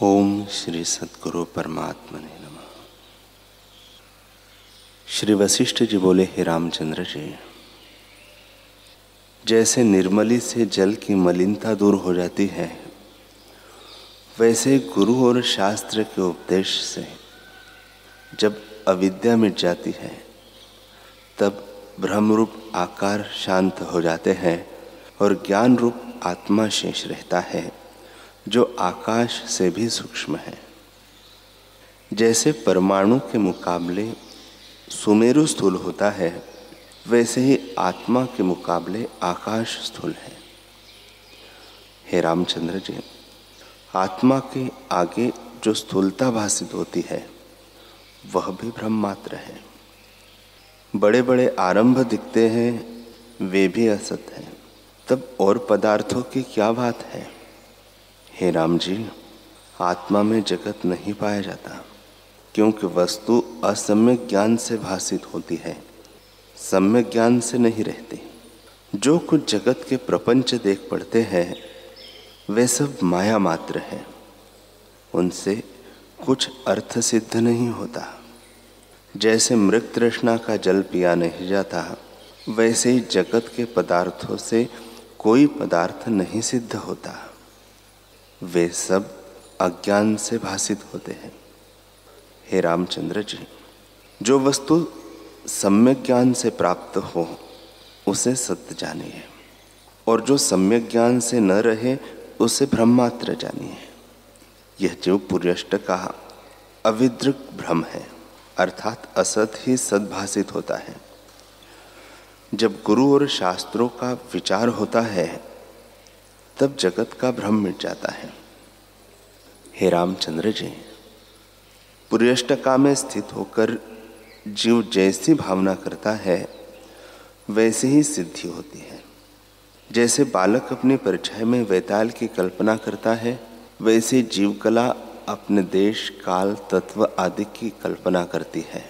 ओम श्री सद्गुरु परमात्मने नमः। श्री वशिष्ठ जी बोले, हे रामचंद्र जी, जैसे निर्मली से जल की मलिनता दूर हो जाती है, वैसे गुरु और शास्त्र के उपदेश से जब अविद्या मिट जाती है, तब ब्रह्मरूप आकार शांत हो जाते हैं और ज्ञान रूप आत्मा शेष रहता है, जो आकाश से भी सूक्ष्म है। जैसे परमाणु के मुकाबले सुमेरु स्थूल होता है, वैसे ही आत्मा के मुकाबले आकाश स्थूल है। हे रामचंद्र जी, आत्मा के आगे जो स्थूलता भासित होती है, वह भी ब्रह्म मात्र है। बड़े बड़े आरंभ दिखते हैं, वे भी असत हैं। तब और पदार्थों की क्या बात है? हे राम जी, आत्मा में जगत नहीं पाया जाता, क्योंकि वस्तु असम्यक ज्ञान से भासित होती है, सम्यक ज्ञान से नहीं रहती। जो कुछ जगत के प्रपंच देख पड़ते हैं, वे सब माया मात्र है। उनसे कुछ अर्थ सिद्ध नहीं होता। जैसे मृग तृष्णा का जल पिया नहीं जाता, वैसे ही जगत के पदार्थों से कोई पदार्थ नहीं सिद्ध होता। वे सब अज्ञान से भासित होते हैं। हे रामचंद्र जी, जो वस्तु सम्यक ज्ञान से प्राप्त हो, उसे सत्य जानिए, और जो सम्यक ज्ञान से न रहे, उसे ब्रह्मात्र जानिए। यह जीव पुर्यष्ट का अविद्रुक भ्रम है, अर्थात असत ही सद्भासित होता है। जब गुरु और शास्त्रों का विचार होता है, तब जगत का भ्रम मिट जाता है। हे रामचंद्र जी, पुर्यष्टका में स्थित होकर जीव जैसी भावना करता है, वैसे ही सिद्धि होती है। जैसे बालक अपनी परछाई में वैताल की कल्पना करता है, वैसे जीव कला अपने देश, काल, तत्व आदि की कल्पना करती है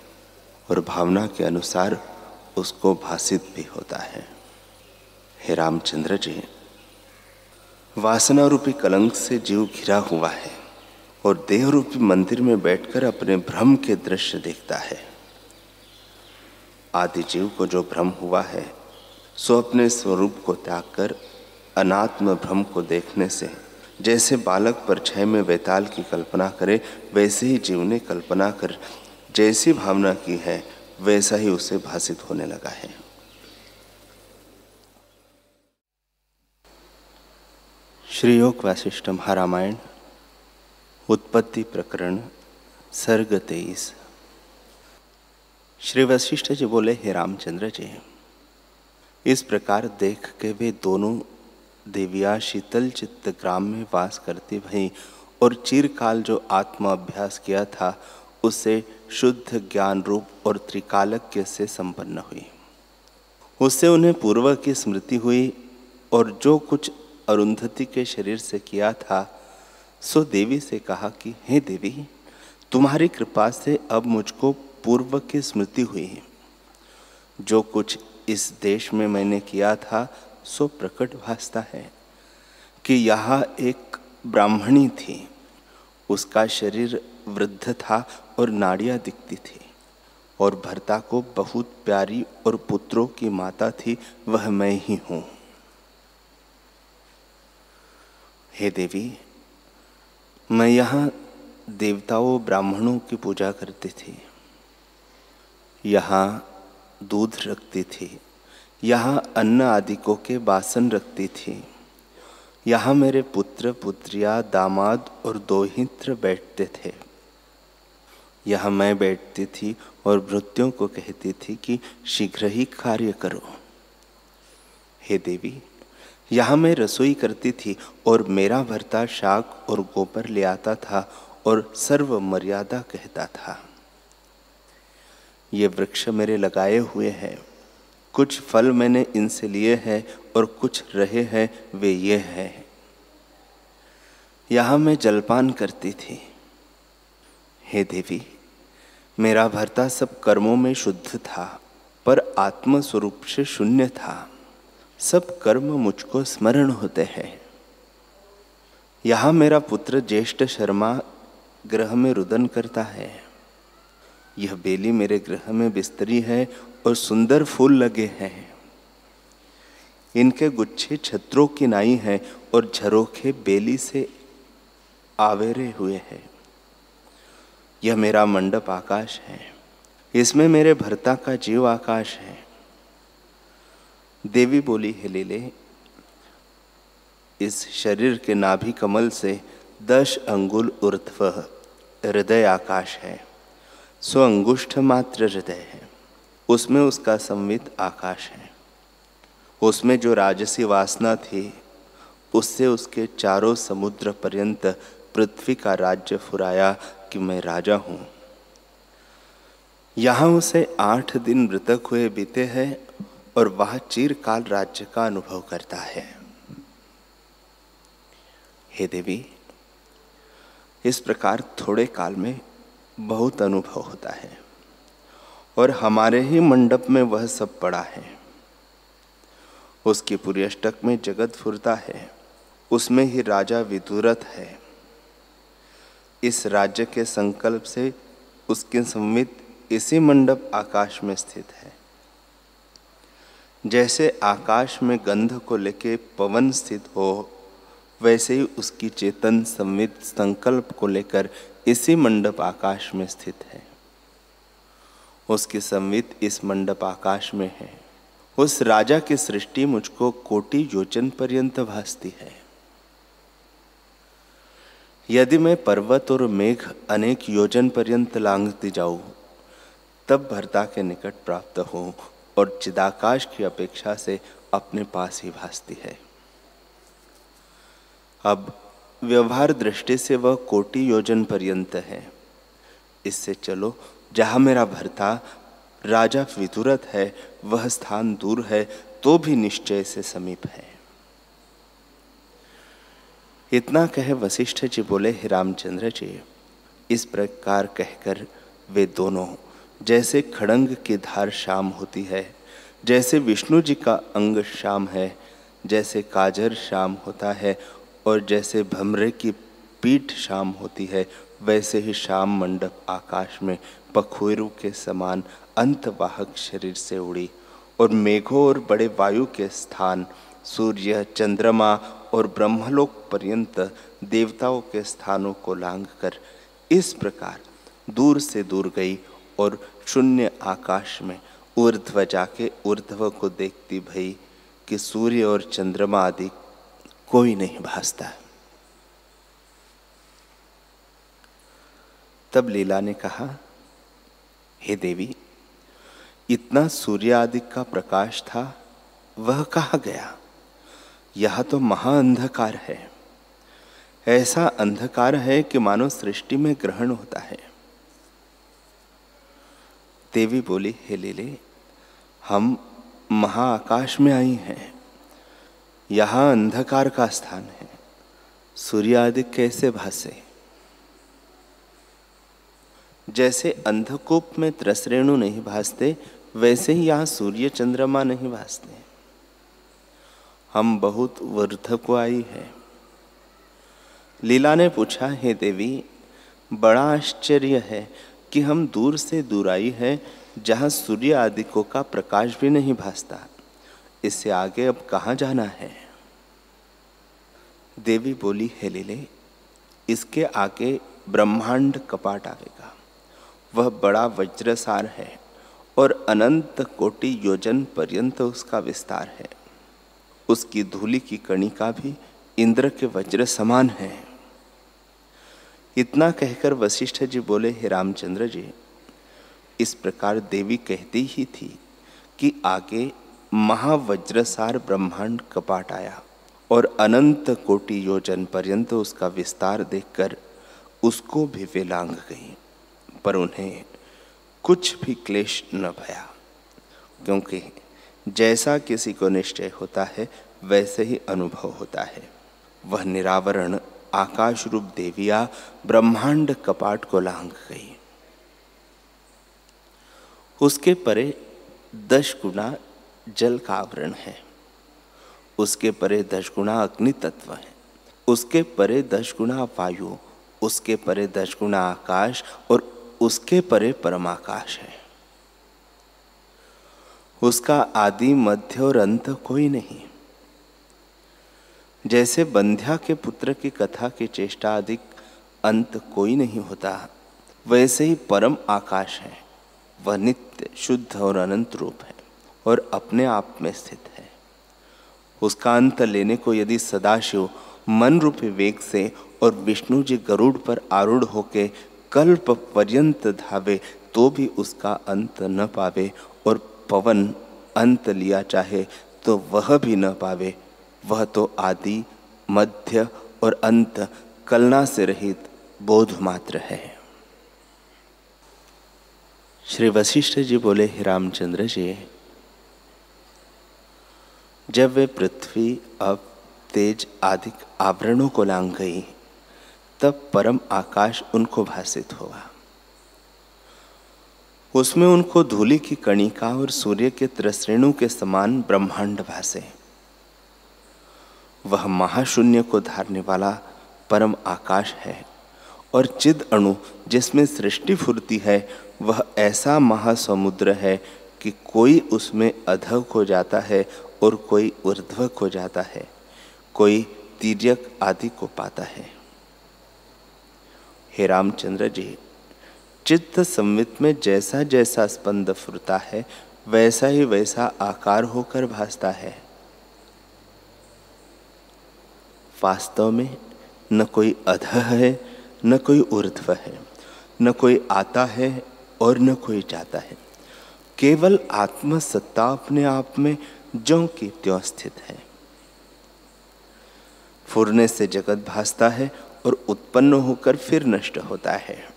और भावना के अनुसार उसको भासित भी होता है। हे रामचंद्र जी, वासना रूपी कलंक से जीव घिरा हुआ है और देह रूपी मंदिर में बैठकर अपने भ्रम के दृश्य देखता है। आदि जीव को जो भ्रम हुआ है, सो अपने स्वरूप को त्याग कर अनात्म भ्रम को देखने से जैसे बालक परछाई में वैताल की कल्पना करे, वैसे ही जीव ने कल्पना कर जैसी भावना की है, वैसा ही उसे भासित होने लगा है। श्री योग वासिष्ठ महारामायण उत्पत्ति प्रकरण सर्ग 23। श्री वशिष्ठ जी बोले, हे रामचंद्र जी, इस प्रकार देख के वे दोनों देवियाँ शीतल चित्त ग्राम में वास करती भई और चिरकाल जो आत्म अभ्यास किया था, उससे शुद्ध ज्ञान रूप और त्रिकालज्ञ से संपन्न हुई। उससे उन्हें पूर्व की स्मृति हुई और जो कुछ अरुंधति के शरीर से किया था, सो देवी से कहा कि हे देवी, तुम्हारी कृपा से अब मुझको पूर्व की स्मृति हुई है। जो कुछ इस देश में मैंने किया था, सो प्रकट भासता है कि यहाँ एक ब्राह्मणी थी। उसका शरीर वृद्ध था और नाड़ियाँ दिखती थी, और भर्ता को बहुत प्यारी और पुत्रों की माता थी, वह मैं ही हूँ। हे देवी, मैं यहाँ देवताओं ब्राह्मणों की पूजा करती थी, यहाँ दूध रखती थी, यहाँ अन्न आदिकों के बासन रखती थी, यहाँ मेरे पुत्र पुत्रियाँ, दामाद और दोहित्र बैठते थे। यहाँ मैं बैठती थी और भृत्यों को कहती थी कि शीघ्र ही कार्य करो। हे देवी, यहाँ मैं रसोई करती थी और मेरा भर्ता शाक और गोबर ले आता था और सर्व मर्यादा कहता था। ये वृक्ष मेरे लगाए हुए हैं, कुछ फल मैंने इनसे लिए हैं और कुछ रहे हैं, वे ये हैं। यहाँ मैं जलपान करती थी। हे देवी, मेरा भर्ता सब कर्मों में शुद्ध था, पर आत्म स्वरूप से शून्य था। सब कर्म मुझको स्मरण होते हैं। यहाँ मेरा पुत्र ज्येष्ठ शर्मा ग्रह में रुदन करता है। यह बेली मेरे ग्रह में बिस्तरी है और सुंदर फूल लगे हैं। इनके गुच्छे छत्रों की नाई हैं और झरोखे बेली से आवेरे हुए हैं। यह मेरा मंडप आकाश है, इसमें मेरे भर्ता का जीव आकाश है। देवी बोली, हे लीले, इस शरीर के नाभि कमल से 10 अंगुल ऊर्ध्व हृदय आकाश है। 100 अंगुष्ठ मात्र हृदय है, उसमें उसका संवित आकाश है। उसमें जो राजसी वासना थी, उससे उसके चारों समुद्र पर्यंत पृथ्वी का राज्य फुराया कि मैं राजा हूं। यहाँ उसे 8 दिन मृतक हुए बीते हैं और वह चिरकाल राज्य का अनुभव करता है। हे देवी, इस प्रकार थोड़े काल में बहुत अनुभव होता है और हमारे ही मंडप में वह सब पड़ा है। उसकी पूरी अष्टक में जगत फुरता है, उसमें ही राजा विदुरथ है। इस राज्य के संकल्प से उसके संवित इसी मंडप आकाश में स्थित है। जैसे आकाश में गंध को लेके पवन स्थित हो, वैसे ही उसकी चेतन संवित संकल्प को लेकर इसी मंडप आकाश में स्थित है। उसकी संवित इस मंडप आकाश में है। उस राजा की सृष्टि मुझको कोटि योजन पर्यंत भासती है। यदि मैं पर्वत और मेघ अनेक योजन पर्यंत लांघती जाऊं, तब भर्ता के निकट प्राप्त हो और चिदाकाश की अपेक्षा से अपने पास ही भासती है। अब व्यवहार दृष्टि से वह कोटि योजन पर्यंत है। इससे चलो, जहां मेरा भर्ता राजा विदुरथ है, वह स्थान दूर है तो भी निश्चय से समीप है। इतना कहे वशिष्ठ जी बोले, हे रामचंद्र जी, इस प्रकार कहकर वे दोनों जैसे खड़ंग की धार शाम होती है, जैसे विष्णु जी का अंग शाम है, जैसे काजर शाम होता है और जैसे भमरे की पीठ शाम होती है, वैसे ही शाम मंडप आकाश में पखुएरू के समान अंतवाहक शरीर से उड़ी और मेघों और बड़े वायु के स्थान सूर्य, चंद्रमा और ब्रह्मलोक पर्यंत देवताओं के स्थानों को लांघकर इस प्रकार दूर से दूर गई और शून्य आकाश में ऊर्ध्व जाके ऊर्ध्व को देखती भई कि सूर्य और चंद्रमा आदि कोई नहीं भासता। तब लीला ने कहा, हे देवी, इतना सूर्य आदि का प्रकाश था, वह कहाँ गया? यह तो महाअंधकार है। ऐसा अंधकार है कि मानो सृष्टि में ग्रहण होता है। देवी बोली, हे लीले, हम महाआकाश में आई हैं। यहाँ अंधकार का स्थान है, सूर्य आदि कैसे भासे? जैसे अंधकूप में त्रसरेणु नहीं भासते, वैसे ही यहाँ सूर्य चंद्रमा नहीं भासते। हम बहुत वृद्ध को आई है। लीला ने पूछा, हे देवी, बड़ा आश्चर्य है कि हम दूर से दूर आई है, जहाँ सूर्य आदिकों का प्रकाश भी नहीं भासता। इससे आगे अब कहाँ जाना है? देवी बोली, हे लीले, इसके आगे ब्रह्मांड कपाट आवेगा। वह बड़ा वज्रसार है और अनंत कोटि योजन पर्यंत उसका विस्तार है। उसकी धूलि की कणिका भी इंद्र के वज्र समान है। इतना कहकर वशिष्ठ जी बोले, हे रामचंद्र जी, इस प्रकार देवी कहती ही थी कि आगे महावज्रसार ब्रह्मांड कपाट आया और अनंत कोटि योजन पर्यंत उसका विस्तार देखकर उसको भी वे लांघ गई, पर उन्हें कुछ भी क्लेश न भया, क्योंकि जैसा किसी को निश्चय होता है वैसे ही अनुभव होता है। वह निरावरण आकाश रूप देविया ब्रह्मांड कपाट को लांघ गई। उसके परे 10 गुना जल का आवरण है, उसके परे 10 गुना अग्नि तत्व है उसके परे 10 गुना वायु, उसके परे 10 गुना आकाश और उसके परे परमाकाश है। उसका आदि मध्य और अंत कोई नहीं। जैसे बंध्या के पुत्र की कथा की चेष्टा अधिक अंत कोई नहीं होता, वैसे ही परम आकाश है। वह नित्य, शुद्ध और अनंत रूप है और अपने आप में स्थित है। उसका अंत लेने को यदि सदाशिव मन रूपी वेग से और विष्णु जी गरुड़ पर आरूढ़ होके कल्प पर्यंत धावे तो भी उसका अंत न पावे, और पवन अंत लिया चाहे तो वह भी न पावे। वह तो आदि, मध्य और अंत कलना से रहित बोध मात्र है। श्री वशिष्ठ जी बोले, हे रामचंद्र जी, जब वे पृथ्वी, अब, तेज आदि आवरणों को लांघ गई, तब परम आकाश उनको भासित हुआ। उसमें उनको धूलि की कणिका और सूर्य के त्रसरेणु के समान ब्रह्मांड भासे। वह महाशून्य को धारने वाला परम आकाश है, और चिद अणु जिसमें सृष्टि फुरती है, वह ऐसा महासमुद्र है कि कोई उसमें अधः को जाता है और कोई ऊर्ध्व को जाता है, कोई तिर्यक आदि को पाता है। हे रामचंद्र जी, चित्त संवित में जैसा जैसा स्पंद फुरता है, वैसा ही वैसा आकार होकर भासता है। वास्तव में न कोई अधः है, न कोई ऊर्ध्व है, न कोई आता है और न कोई जाता है। केवल आत्म सत्ता अपने आप में ज्यों की त्यों स्थित है। फुरने से जगत भासता है और उत्पन्न होकर फिर नष्ट होता है।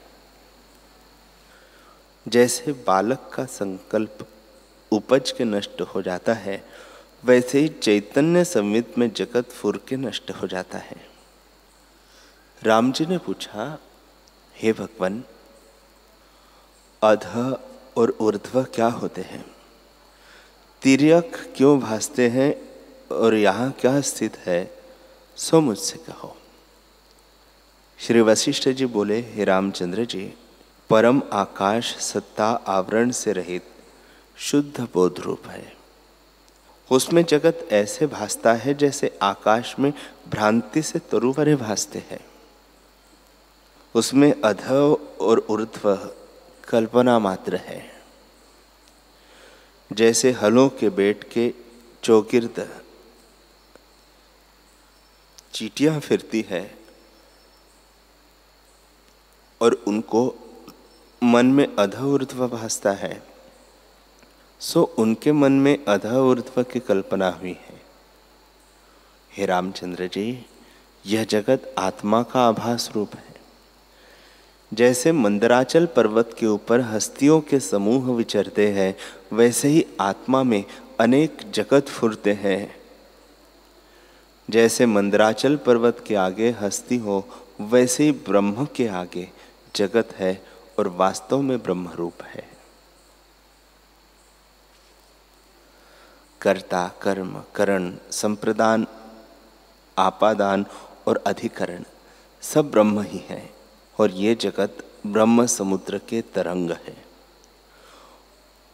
जैसे बालक का संकल्प उपज के नष्ट हो जाता है, वैसे ही चैतन्य संवित में जगत फुर के नष्ट हो जाता है। राम जी ने पूछा, हे भगवान, अधः और ऊर्ध्व क्या होते हैं? तिर्यक क्यों भासते हैं और यहाँ क्या स्थित है, सो मुझसे कहो। श्री वशिष्ठ जी बोले, हे रामचंद्र जी, परम आकाश सत्ता आवरण से रहित शुद्ध बोध रूप है। उसमें जगत ऐसे भासता है जैसे आकाश में भ्रांति से तरुवरे भासते हैं। उसमें अधः और ऊर्ध्व कल्पना मात्र है। जैसे हलों के बेट के चौगिर्द चींटियां फिरती है और उनको मन में अधः ऊर्ध्व भासता है, सो उनके मन में अधः ऊर्ध्व की कल्पना हुई है। हे रामचंद्र जी, यह जगत आत्मा का आभास रूप है। जैसे मंदराचल पर्वत के ऊपर हस्तियों के समूह विचरते हैं, वैसे ही आत्मा में अनेक जगत फुरते हैं। जैसे मंदराचल पर्वत के आगे हस्ती हो, वैसे ही ब्रह्म के आगे जगत है और वास्तव में ब्रह्म रूप है। कर्ता, कर्म, करण, संप्रदान, आपादान और अधिकरण सब ब्रह्म ही है, और ये जगत ब्रह्म समुद्र के तरंग है।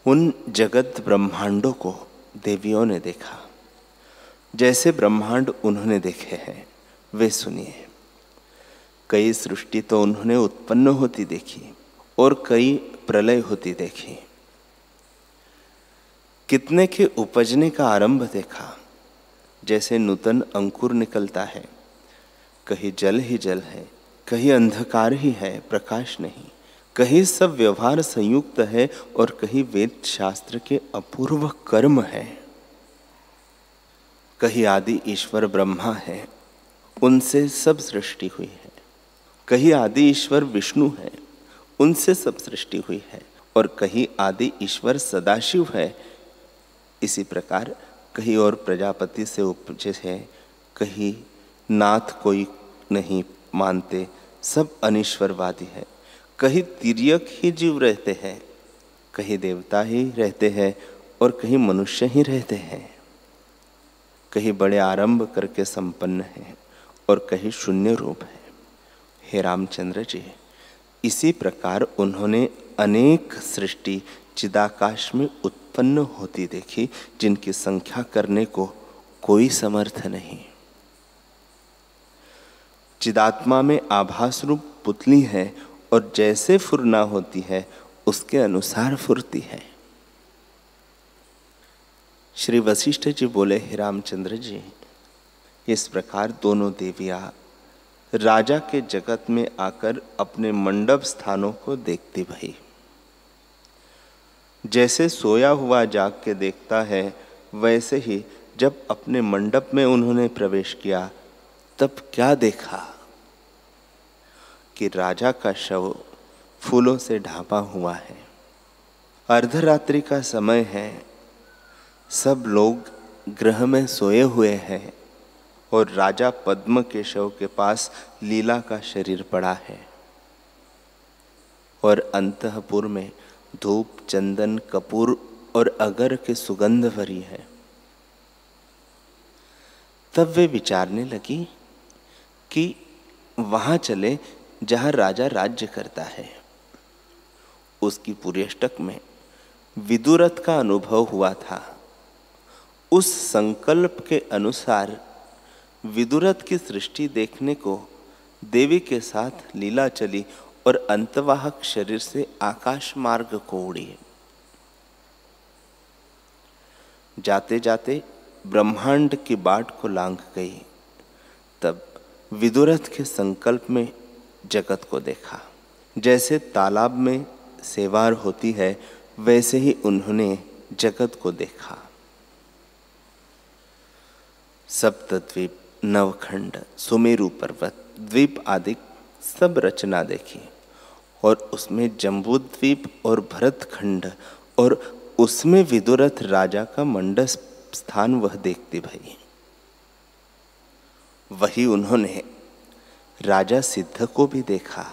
उन जगत ब्रह्मांडों को देवियों ने देखा। जैसे ब्रह्मांड उन्होंने देखे हैं, वे सुनिए। कई सृष्टि तो उन्होंने उत्पन्न होती देखी और कई प्रलय होती देखी। कितने के उपजने का आरंभ देखा। जैसे नूतन अंकुर निकलता है, कहीं जल ही जल है, कहीं अंधकार ही है, प्रकाश नहीं। कहीं सब व्यवहार संयुक्त है और कहीं वेद शास्त्र के अपूर्व कर्म है। कहीं आदि ईश्वर ब्रह्मा है, उनसे सब सृष्टि हुई है। कहीं आदि ईश्वर विष्णु है, उनसे सब सृष्टि हुई है। और कहीं आदि ईश्वर सदाशिव है। इसी प्रकार कहीं और प्रजापति से उपजे है, कहीं नाथ कोई नहीं मानते, सब अनीश्वरवादी है। कहीं तिर्यक ही जीव रहते हैं, कहीं देवता ही रहते हैं और कहीं मनुष्य ही रहते हैं। कहीं बड़े आरंभ करके संपन्न हैं और कहीं शून्य रूप है। हे रामचंद्र जी, इसी प्रकार उन्होंने अनेक सृष्टि चिदाकाश में उत्पन्न होती देखी, जिनकी संख्या करने को कोई समर्थ नहीं। चिदात्मा में आभास रूप पुतली है और जैसे फुरना होती है उसके अनुसार फुरती है। श्री वशिष्ठ जी बोले, हे रामचंद्र जी, इस प्रकार दोनों देवियां राजा के जगत में आकर अपने मंडप स्थानों को देखती भई। जैसे सोया हुआ जाग के देखता है, वैसे ही जब अपने मंडप में उन्होंने प्रवेश किया तब क्या देखा कि राजा का शव फूलों से ढांपा हुआ है। अर्धरात्रि का समय है, सब लोग गृह में सोए हुए हैं और राजा पद्म के शव के पास लीला का शरीर पड़ा है और अंतःपुर में धूप, चंदन, कपूर और अगर के सुगंध भरी है। तब वे विचारने लगी कि वहां चले जहां राजा राज्य करता है। उसकी पुर्यष्टक में विदुरथ का अनुभव हुआ था। उस संकल्प के अनुसार विदुरथ की सृष्टि देखने को देवी के साथ लीला चली और अंतवाहक शरीर से आकाश मार्ग को उड़ी। जाते जाते ब्रह्मांड की बाट को लांघ गई। तब विदुरथ के संकल्प में जगत को देखा। जैसे तालाब में सेवार होती है, वैसे ही उन्होंने जगत को देखा। सप्तद्वीप, नवखंड, सुमेरु पर्वत, द्वीप आदि सब रचना देखी और उसमें जम्बूद्वीप और भरतखंड और उसमें विदुरथ राजा का मंडप स्थान वह देखती भई। वही उन्होंने राजा सिद्ध को भी देखा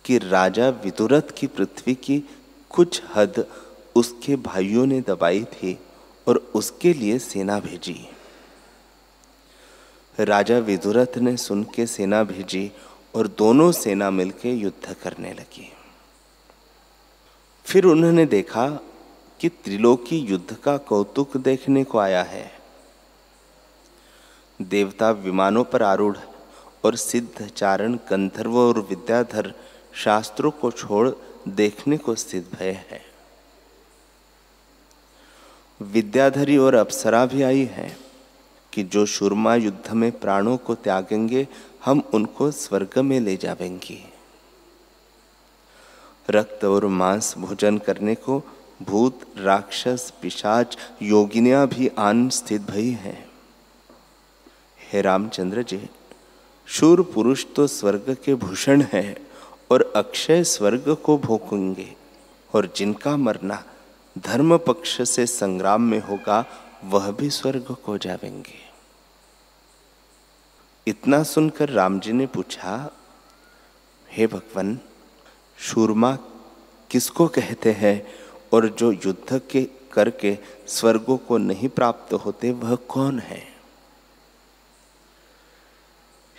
कि राजा विदुरथ की पृथ्वी की कुछ हद उसके भाइयों ने दबाई थी और उसके लिए सेना भेजी। राजा विदुरथ ने सुन के सेना भेजी और दोनों सेना मिलकर युद्ध करने लगी। फिर उन्होंने देखा कि त्रिलोकी युद्ध का कौतुक देखने को आया है। देवता विमानों पर आरूढ़ और सिद्ध, चारण, गंधर्व और विद्याधर शास्त्रों को छोड़ देखने को सिद्ध भय है। विद्याधरी और अप्सरा भी आई है कि जो शूरमा युद्ध में प्राणों को त्यागेंगे, हम उनको स्वर्ग में ले जावेंगे। रक्त और मांस भोजन करने को भूत, राक्षस, पिशाच, योगिनियां भी आन स्थित भई हैं। हे रामचंद्र जी, शूर पुरुष तो स्वर्ग के भूषण हैं और अक्षय स्वर्ग को भोगेंगे, और जिनका मरना धर्म पक्ष से संग्राम में होगा वह भी स्वर्ग को जावेंगे। इतना सुनकर राम जी ने पूछा, हे भगवान, शूरमा किसको कहते हैं और जो युद्ध के करके स्वर्गों को नहीं प्राप्त होते वह कौन है?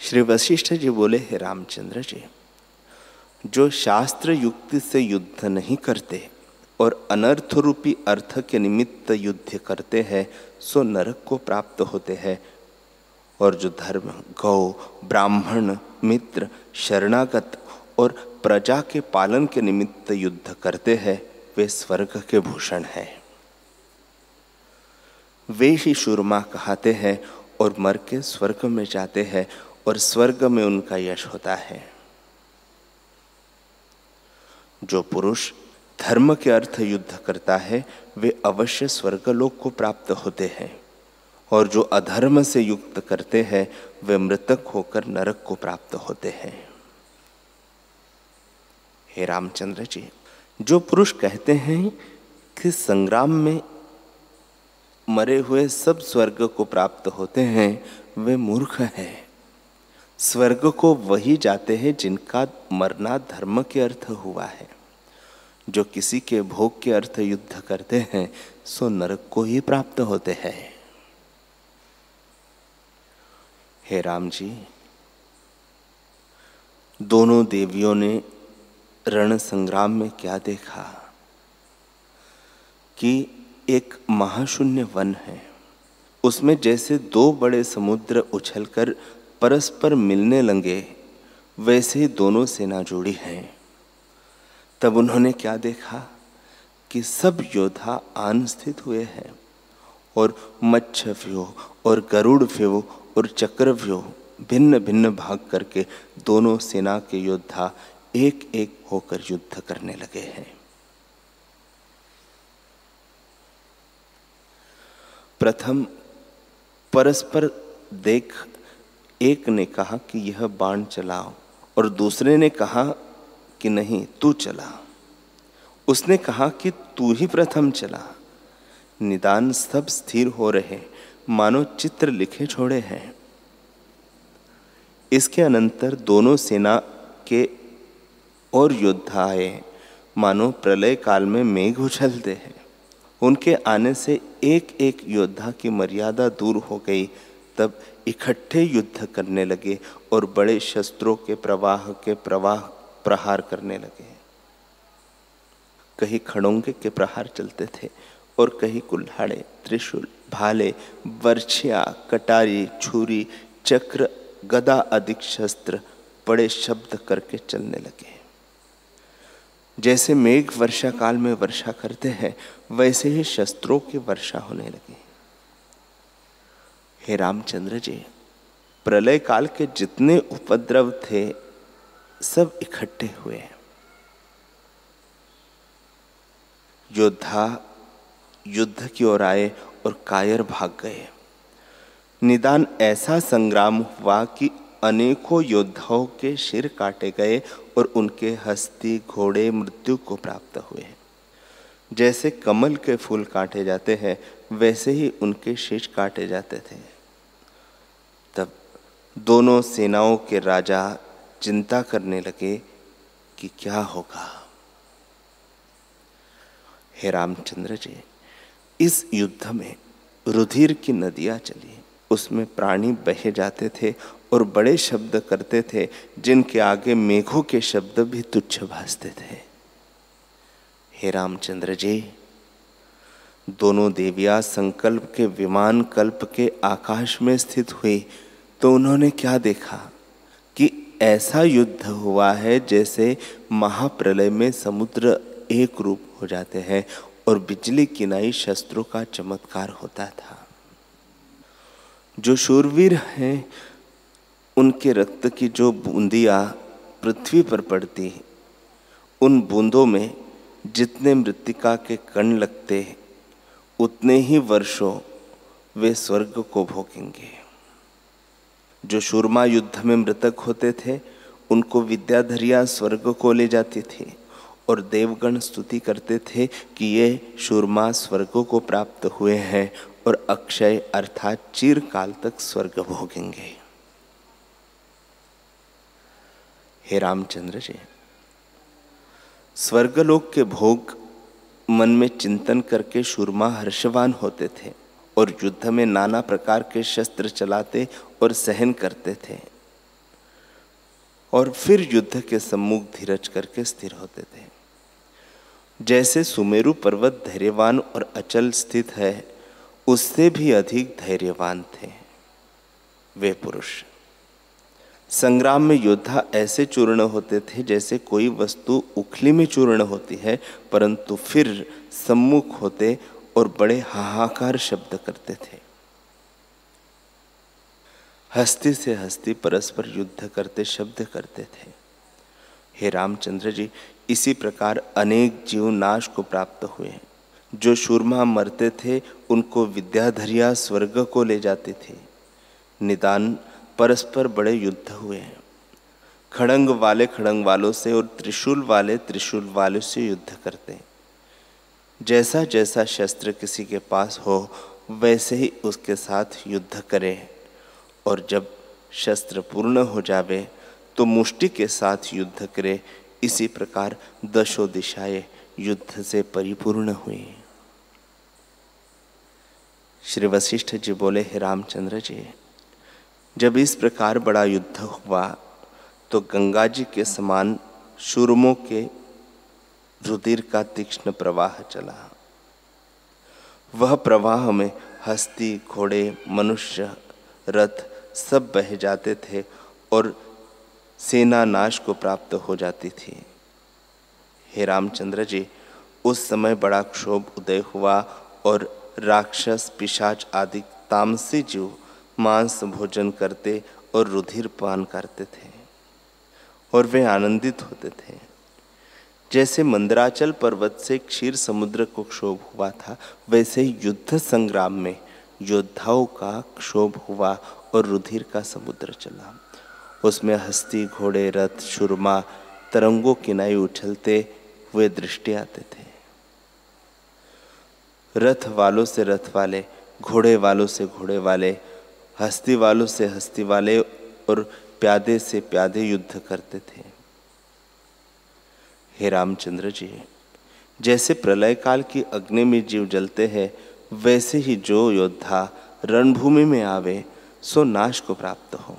श्री वशिष्ठ जी बोले, हे रामचंद्र जी, जो शास्त्र युक्ति से युद्ध नहीं करते और अनर्थ रूपी अर्थ के निमित्त युद्ध करते हैं, सो नरक को प्राप्त होते हैं। और जो धर्म, गौ, ब्राह्मण, मित्र, शरणागत और प्रजा के पालन के निमित्त युद्ध करते हैं, वे स्वर्ग के भूषण हैं। वे ही शूरमा कहते हैं और मर के स्वर्ग में जाते हैं और स्वर्ग में उनका यश होता है। जो पुरुष धर्म के अर्थ युद्ध करता है, वे अवश्य स्वर्गलोक को प्राप्त होते हैं, और जो अधर्म से युक्त करते हैं, वे मृतक होकर नरक को प्राप्त होते हैं। हे रामचंद्र जी, जो पुरुष कहते हैं कि संग्राम में मरे हुए सब स्वर्ग को प्राप्त होते हैं, वे मूर्ख हैं। स्वर्ग को वही जाते हैं जिनका मरना धर्म के अर्थ हुआ है। जो किसी के भोग के अर्थ युद्ध करते हैं, सो नरक को ही प्राप्त होते हैं। हे राम जी, दोनों देवियों ने रण संग्राम में क्या देखा कि एक महाशून्य वन है, उसमें जैसे दो बड़े समुद्र उछलकर परस्पर मिलने लगे, वैसे ही दोनों सेना जुड़ी हैं। तब उन्होंने क्या देखा कि सब योद्धा आन स्थित हुए हैं और मत्स्यव्यूह और गरुड़ व्यूह और चक्रव्यूह भिन्न भिन्न भाग करके दोनों सेना के योद्धा एक एक होकर युद्ध करने लगे हैं। प्रथम परस्पर देख एक ने कहा कि यह बाण चलाओ और दूसरे ने कहा कि नहीं तू चला। उसने कहा कि तू ही प्रथम चला। निदान सब स्थिर हो रहे, मानो चित्र लिखे छोड़े हैं। इसके अनंतर दोनों सेना के और योद्धा आए, मानो प्रलय काल में मेघ उछलते हैं। उनके आने से एक एक योद्धा की मर्यादा दूर हो गई। तब इकट्ठे युद्ध करने लगे और बड़े शस्त्रों के प्रहार करने लगे। कहीं खड़ोंगे के प्रहार चलते थे और कहीं कुल्हाड़े, त्रिशूल, भाले, बर्छियां, कटारी, छुरी, चक्र, गदा आदि शस्त्र बड़े शब्द करके चलने लगे। जैसे मेघ वर्षा काल में वर्षा करते हैं, वैसे ही शस्त्रों की वर्षा होने लगी। हे रामचंद्र जी, प्रलय काल के जितने उपद्रव थे सब इकट्ठे हुए। योद्धा युद्ध की ओर आए और कायर भाग गए। निदान ऐसा संग्राम हुआ कि अनेकों योद्धाओं के सिर काटे गए और उनके हस्ती घोड़े मृत्यु को प्राप्त हुए। जैसे कमल के फूल काटे जाते हैं, वैसे ही उनके शीश काटे जाते थे। तब दोनों सेनाओं के राजा चिंता करने लगे कि क्या होगा। हे रामचंद्र जी, इस युद्ध में रुधिर की नदियां चली, उसमें प्राणी बहे जाते थे और बड़े शब्द करते थे, जिनके आगे मेघों के शब्द भी तुच्छ भासते थे। हे रामचंद्र जी, दोनों देवियां संकल्प के विमान कल्प के आकाश में स्थित हुई तो उन्होंने क्या देखा कि ऐसा युद्ध हुआ है जैसे महाप्रलय में समुद्र एक रूप हो जाते हैं और बिजली किनाई शस्त्रों का चमत्कार होता था। जो शूरवीर हैं, उनके रक्त की जो बूंदियां पृथ्वी पर पड़ती, उन बूंदों में जितने मृत्तिका के कण लगते, उतने ही वर्षों वे स्वर्ग को भोगेंगे। जो शूरमा युद्ध में मृतक होते थे, उनको विद्याधरिया स्वर्ग को ले जाती थी और देवगण स्तुति करते थे कि ये शूरमा स्वर्ग को प्राप्त हुए हैं और अक्षय अर्थात चिरकाल तक स्वर्ग भोगेंगे। हे रामचंद्र जी, स्वर्गलोक के भोग मन में चिंतन करके शूरमा हर्षवान होते थे और युद्ध में नाना प्रकार के शस्त्र चलाते और सहन करते थे और फिर युद्ध के सम्मुख धीरज करके स्थिर होते थे। जैसे सुमेरु पर्वत धैर्यवान और अचल स्थित है, उससे भी अधिक धैर्यवान थे वे पुरुष। संग्राम में योद्धा ऐसे चूर्ण होते थे जैसे कोई वस्तु उखली में चूर्ण होती है, परंतु फिर सम्मुख होते और बड़े हाहाकार शब्द करते थे। हस्ती से हस्ती परस्पर युद्ध करते शब्द करते थे। हे रामचंद्र जी, इसी प्रकार अनेक जीव नाश को प्राप्त हुए। जो शूरमा मरते थे, उनको विद्याधरिया स्वर्ग को ले जाती थी। निदान परस्पर बड़े युद्ध हुए हैं। खड़ंग वाले खड़ंग वालों से और त्रिशूल वालों से युद्ध करते। जैसा जैसा शस्त्र किसी के पास हो, वैसे ही उसके साथ युद्ध करे और जब शस्त्र पूर्ण हो जावे तो मुष्टि के साथ युद्ध करे। इसी प्रकार दशों दिशाएं युद्ध से परिपूर्ण हुई। श्री वशिष्ठ जी बोले, हे रामचंद्र जी, जब इस प्रकार बड़ा युद्ध हुआ तो गंगा जी के समान शूरमों के रुधिर का तीक्ष्ण प्रवाह चला। वह प्रवाह में हस्ती, घोड़े, मनुष्य, रथ सब बह जाते थे और सेना नाश को प्राप्त हो जाती थी। हे रामचंद्र जी, उस समय बड़ा क्षोभ उदय हुआ और राक्षस, पिशाच आदि तामसी जीव मांस भोजन करते और रुधिर पान करते थे और वे आनंदित होते थे। जैसे मंदराचल पर्वत से क्षीर समुद्र को क्षोभ हुआ था, वैसे ही युद्ध संग्राम में योद्धाओं का क्षोभ हुआ और रुधिर का समुद्र चला। उसमें हस्ती, घोड़े, रथ, शुरमा तरंगों किनाई उछलते हुए दृष्टि आते थे। रथ वालों से रथ वाले, घोड़े वालों से घोड़े वाले, हस्ती वालों से हस्ती वाले और प्यादे से प्यादे युद्ध करते थे। हे रामचंद्र जी, जैसे प्रलय काल की अग्नि में जीव जलते हैं, वैसे ही जो योद्धा रणभूमि में आवे सो नाश को प्राप्त हो।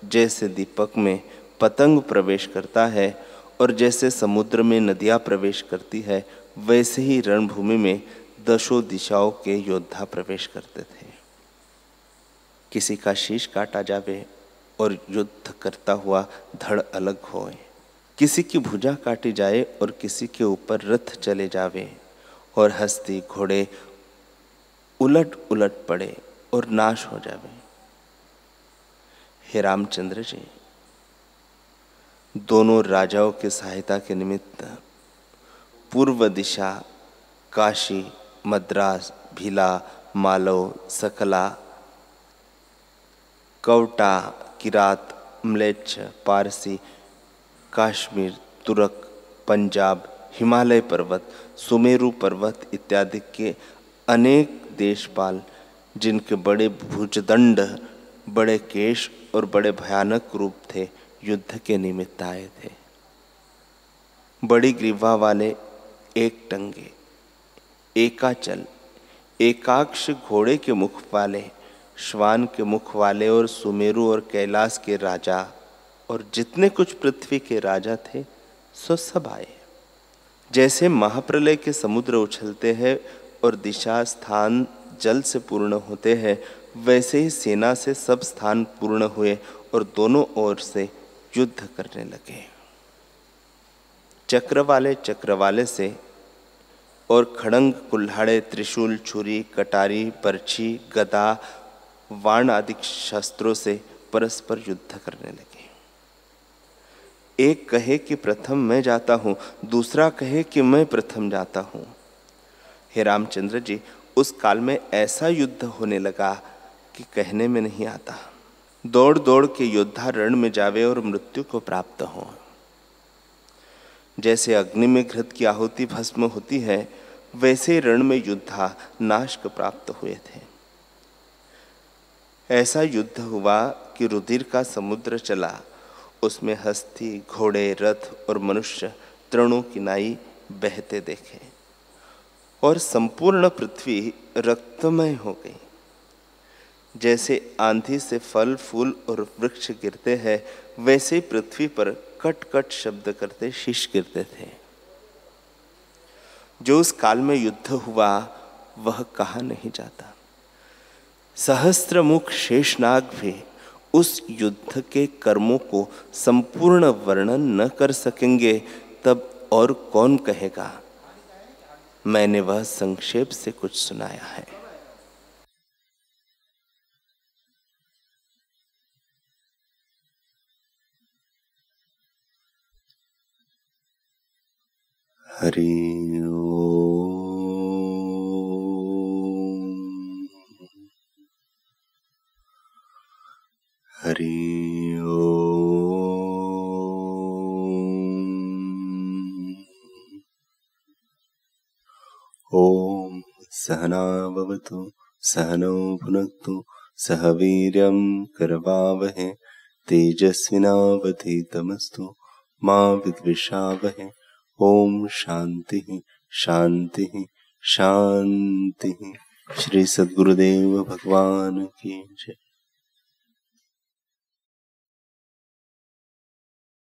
जैसे दीपक में पतंग प्रवेश करता है और जैसे समुद्र में नदियां प्रवेश करती है, वैसे ही रणभूमि में दशों दिशाओं के योद्धा प्रवेश करते थे। किसी का शीश काटा जावे और युद्ध करता हुआ धड़ अलग होए, किसी की भुजा काटी जाए और किसी के ऊपर रथ चले जावे और हस्ती, घोड़े उलट उलट पड़े और नाश हो जावे। हे रामचंद्र जी, दोनों राजाओं की सहायता के निमित्त पूर्व दिशा काशी, मद्रास, भीला, मालव, सकला, कवटा, किरात, म्लेच्छ, पारसी, कश्मीर, तुर्क, पंजाब, हिमालय पर्वत, सुमेरु पर्वत इत्यादि के अनेक देशपाल, जिनके बड़े भुजदंड, बड़े केश और बड़े भयानक रूप थे, युद्ध के निमित्त आए थे। बड़ी ग्रीवा वाले, एक टंगे, एकाचल, एकाक्ष घोड़े के मुख वाले, श्वान के मुख वाले और सुमेरु और कैलाश के राजा और जितने कुछ पृथ्वी के राजा थे, सो सब आए। जैसे महाप्रलय के समुद्र उछलते हैं और दिशा स्थान जल से पूर्ण होते हैं, वैसे ही सेना से सब स्थान पूर्ण हुए और दोनों ओर से युद्ध करने लगे। चक्र वाले से और खड़ंग, कुल्हाड़े, त्रिशूल, छुरी, कटारी, बर्छी, गदा, वाण आदि शस्त्रों से परस्पर युद्ध करने लगे। एक कहे कि प्रथम मैं जाता हूं, दूसरा कहे कि मैं प्रथम जाता हूं। हे रामचंद्र जी, उस काल में ऐसा युद्ध होने लगा कि कहने में नहीं आता। दौड़ दौड़ के योद्धा रण में जावे और मृत्यु को प्राप्त हो। जैसे अग्नि में घृत की आहुति भस्म होती है, वैसे रण में योद्धा नाश को प्राप्त हुए थे। ऐसा युद्ध हुआ कि रुधिर का समुद्र चला। उसमें हस्ती, घोड़े, रथ और मनुष्य तृणों की नाई बहते देखे और संपूर्ण पृथ्वी रक्तमय हो गई। जैसे आंधी से फल, फूल और वृक्ष गिरते हैं, वैसे पृथ्वी पर कट कट शब्द करते शीश गिरते थे। जो उस काल में युद्ध हुआ वह कहा नहीं जाता। सहस्त्रमुख शेषनाग भी उस युद्ध के कर्मों को संपूर्ण वर्णन न कर सकेंगे, तब और कौन कहेगा। मैंने वह संक्षेप से कुछ सुनाया है। हरि ओम। हरि ओम। ओम सहना भवतु, सहनौ भुनक्तु, सह वीर्यं करवावहै, तेजस्विनावधीतमस्तु मा विद्विषावहै। ओम शांति शांति शांति। श्री सद्गुरुदेव भगवान की जय।